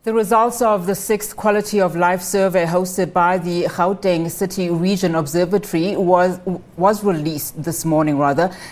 The results of the 6th Quality of Life survey hosted by the Gauteng City-Region Observatory was released this morning,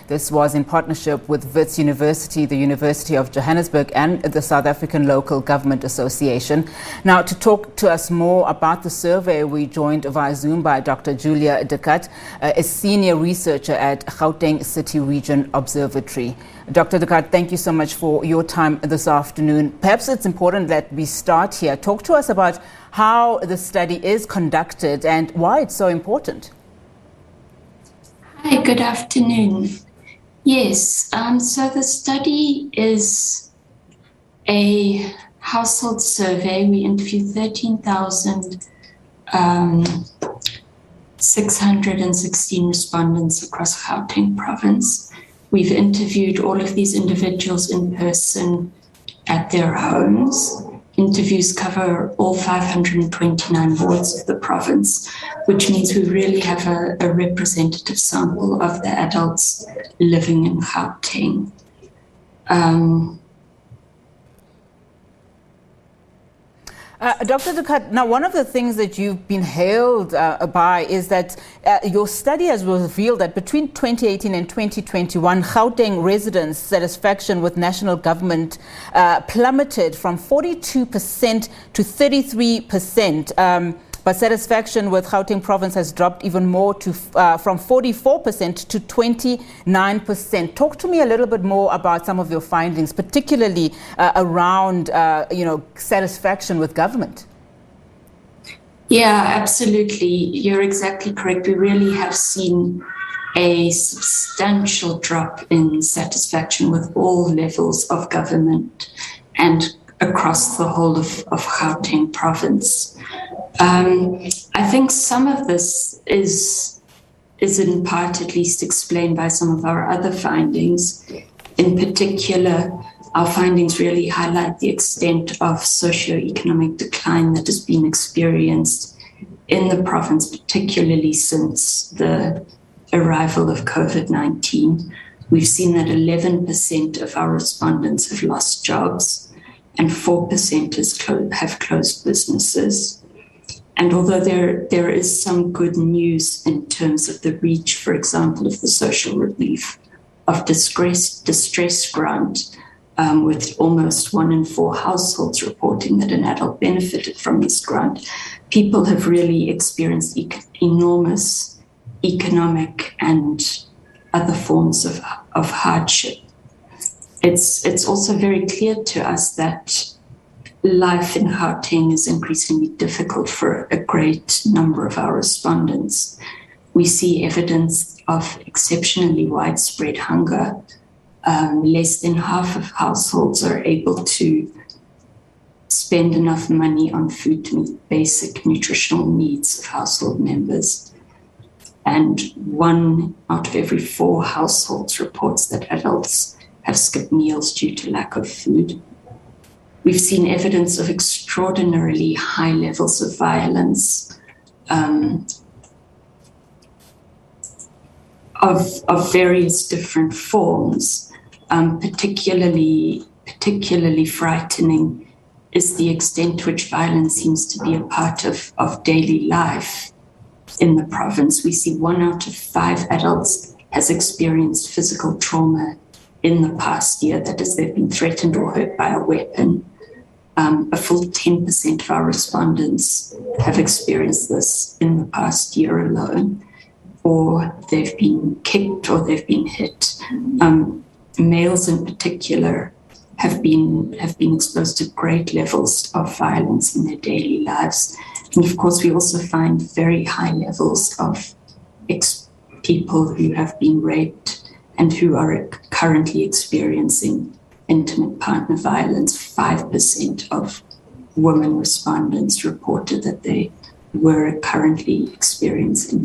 This was in partnership with Wits University, the University of Johannesburg and the South African Local Government Association. Now, to talk to us more about the survey, we joined via Zoom by Dr. Julia de Kadt, a senior researcher at Gauteng City-Region Observatory. Dr. de Kadt, thank you so much for your time this afternoon. Perhaps it's important that we start here. Talk to us about how the study is conducted and why it's so important. Hi, good afternoon. Yes, so the study is a household survey. We interviewed 13,616 respondents across Gauteng province. We've interviewed all of these individuals in person at their homes. Interviews cover all 529 wards of the province, which means we really have a representative sample of the adults living in Gauteng. Dr. de Kadt, now one of the things that you've been hailed by is that your study has revealed that between 2018 and 2021, Gauteng residents' satisfaction with national government plummeted from 42% to 33%. But satisfaction with Gauteng province has dropped even more to from 44% to 29%. Talk to me a little bit more about some of your findings, particularly around satisfaction with government. Yeah, absolutely. You're exactly correct. We really have seen a substantial drop in satisfaction with all levels of government and across the whole of Gauteng province. I think some of this is in part at least explained by some of our other findings. In particular, our findings really highlight the extent of socioeconomic decline that has been experienced in the province, particularly since the arrival of COVID-19. We've seen that 11% of our respondents have lost jobs and 4% have closed businesses. And although there is some good news in terms of the reach, for example, of the social relief of distress grant, with almost 1 in 4 households reporting that an adult benefited from this grant, people have really experienced enormous economic and other forms of hardship. It's also very clear to us that life in Gauteng is increasingly difficult for a great number of our respondents. We see evidence of exceptionally widespread hunger. Less than half of households are able to spend enough money on food to meet basic nutritional needs of household members. And 1 out of every 4 households reports that adults have skipped meals due to lack of food. We've seen evidence of extraordinarily high levels of violence, of various different forms. Particularly frightening is the extent to which violence seems to be a part of daily life in the province. We see 1 out of 5 adults has experienced physical trauma in the past year, that is, they've been threatened or hurt by a weapon. A full 10% of our respondents have experienced this in the past year alone, or they've been kicked or they've been hit. Males in particular have been exposed to great levels of violence in their daily lives. And of course, we also find very high levels of people who have been raped and who are currently experiencing intimate partner violence. 5% of women respondents reported that they were currently experiencing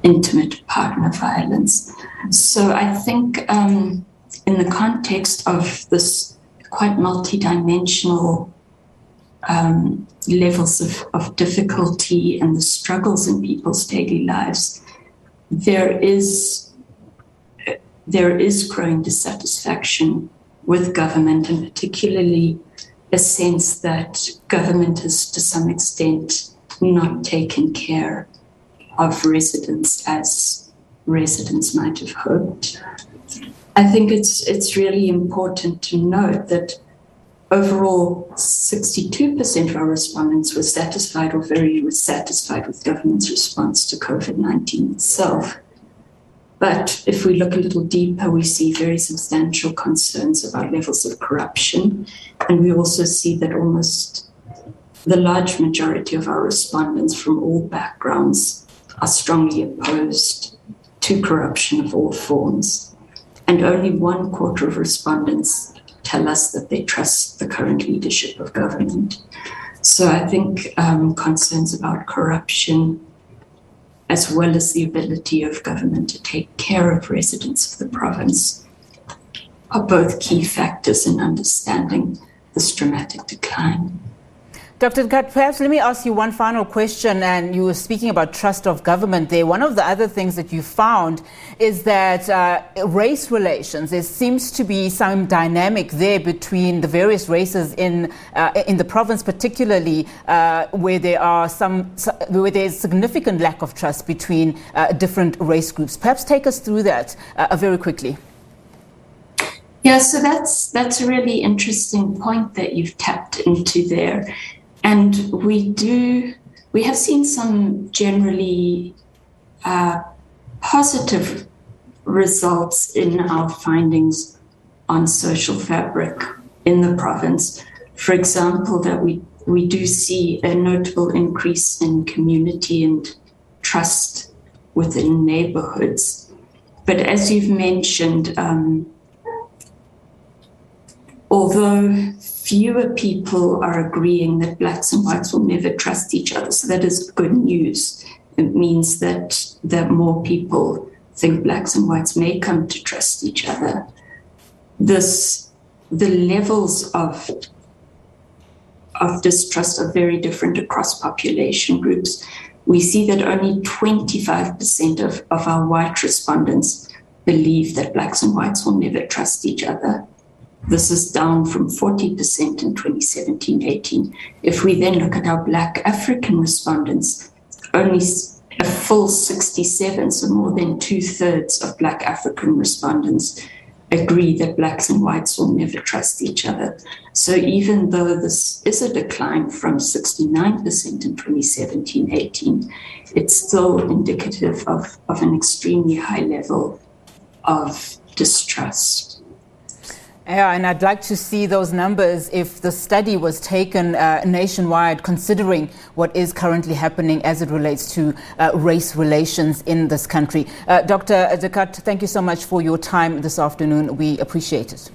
intimate partner violence. So I think in the context of this quite multidimensional levels of difficulty and the struggles in people's daily lives, there is growing dissatisfaction with government, and particularly a sense that government has to some extent not taken care of residents as residents might have hoped. I think it's really important to note that overall 62% of our respondents were satisfied or very satisfied with government's response to COVID-19 itself. But if we look a little deeper, we see very substantial concerns about levels of corruption. And we also see that almost the large majority of our respondents from all backgrounds are strongly opposed to corruption of all forms. And only 1/4 of respondents tell us that they trust the current leadership of government. So I think concerns about corruption, as well as the ability of government to take care of residents of the province, are both key factors in understanding this dramatic decline. Dr. Kadt, perhaps let me ask you one final question, and you were speaking about trust of government there. One of the other things that you found is that race relations, there seems to be some dynamic there between the various races in the province, particularly where there's significant lack of trust between different race groups. Perhaps take us through that very quickly. Yeah, so that's a really interesting point that you've tapped into there. And we have seen some generally positive results in our findings on social fabric in the province. For example, that we do see a notable increase in community and trust within neighborhoods. But as you've mentioned, although fewer people are agreeing that blacks and whites will never trust each other, so that is good news. It means that more people think blacks and whites may come to trust each other. The levels of distrust are very different across population groups. We see that only 25% of our white respondents believe that blacks and whites will never trust each other. This is down from 40% in 2017-18. If we then look at our Black African respondents, only a full 67, so more than 2/3 of Black African respondents agree that blacks and whites will never trust each other. So even though this is a decline from 69% in 2017-18, it's still indicative of an extremely high level of distrust. Yeah, and I'd like to see those numbers if the study was taken nationwide, considering what is currently happening as it relates to race relations in this country. Dr. Kadt, thank you so much for your time this afternoon. We appreciate it.